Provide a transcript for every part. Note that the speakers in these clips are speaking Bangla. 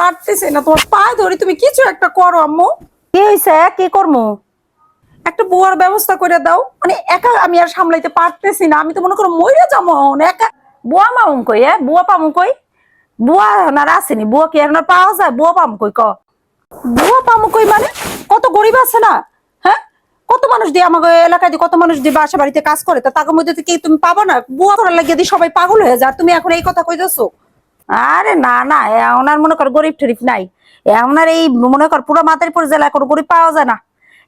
পারতেছি না, তোমার পায়ে ধরি, তুমি কিছু একটা করো আম্মু। কি হইছে? কি করমু? একটা বুয়ার ব্যবস্থা করে দাও, মানে একা আমি আর সামলাইতে পারতেছি না, আমি তো মনে করো মইরা যাবো একা। বুয়া মামুন কই? বুয়া পামু কই? বুয়া না আসেনি, বুয়া কি আর পাওয়া যায়? বুয়া পামু কই ক? বুয়া পামু কই মানে? কত গরিব আছে না, হ্যাঁ? কত মানুষ দিয়ে আমাকে এলাকায় দিয়ে কত মানুষ দিয়ে বাসা বাড়িতে কাজ করে, তা তার মধ্যে কি তুমি পাবো না? বুয়া করার লাগিয়ে দিয়ে সবাই পাগল হয়ে যায়, আর তুমি এখন এই কথা কইতেছো? আরে না না, ওনার মনে কর গরিব টরিব নাই। ওনার এই মনে কর পুরো মাদারীপুর জেলায় কোনো গরিব পাওয়া যায় না।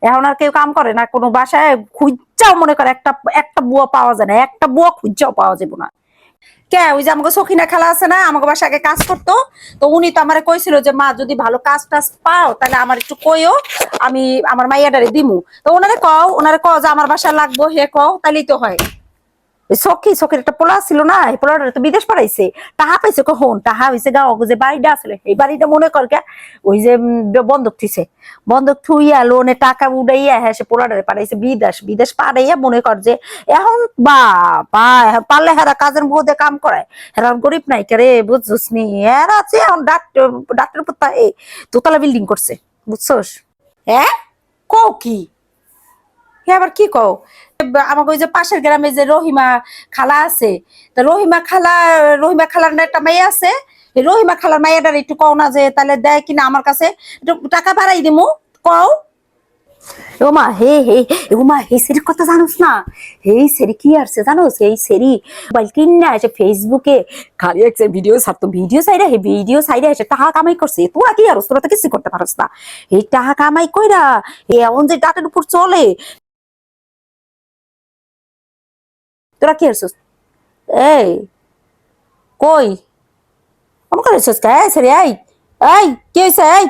এখন আর কেউ কাম করে না, কোনো বাসায় খুঁজাও মনে কর একটা একটা বুয়া পাওয়া যায় না, একটা বুয়া খুঁজাও পাওয়া যাবে না। কে ওই যে আমাকে সখিনা খালা আছে না, আমাকে বাসায় আগে কাজ করতো, তো উনি তো আমারে কইছিল যে মা যদি ভালো কাজ টাজ পাও তাহলে আমার একটু কইও, আমি আমার মাইয়াটারে দিমু। তো ওনারে কও যে আমার বাসায় লাগবো, হে কও তাইলেই তো হয়। সখীর একটা পোলা ছিল না, এই পোলাটা তো বিদেশ পাঠাইছে। টাহা পাইছে কখন? টাহা হয়েছে গা যে বাড়িটা আসলে এই বাড়িটা মনে কর কে ওই যে বন্ধক থিছে, বন্ধক থুইয়া লোনে টাকা উড়াইয়া হ্যাঁ সে পোলাটারে পাঠাইছে বিদেশ। বিদেশ পাঠাইয়া মনে কর যে এখন বা পারলে হেরা কাজের মধ্যে কাম করায়। হেরা গরিব নাই কে রে, বুঝছিস নি? এরা আছে এখন ডাক্তার পুত্তা এই দোতলা বিল্ডিং করছে, বুঝছস? হ্যাঁ, কও কি? হ্যাঁ আবার কি কও? আমাকে ওই যে পাশের গ্রামে যে রহিমা খালা আছে, তা রহিমা খালার না একটা মেয়ে আছে, এই রহিমা খালার মাইয়াটার একটু কও না যে তাহলে দেয় কিনা আমার কাছে, একটু টাকা বাড়াই দিমু, কও। ওমা হে হে, ওমা হে সেরির কথা জানোস না? এই সেরি কি আসছে জানোস? এই সেরি মোবাইল কিনা এসে ফেসবুকে খালি একটা ভিডিও ছাড়তো, ভিডিও সাইডে এসে টাকা কামাই করছে। তোরা কি আরস? তোরা তো কিছু করতে পারস না। এই টাকা কামাই কইরা এমন যে ডাটের উপর চলে, তোরা কি আরছিস? এই কই? মনে করেছিস কে সেরি? এই এই কি হয়েছে? এই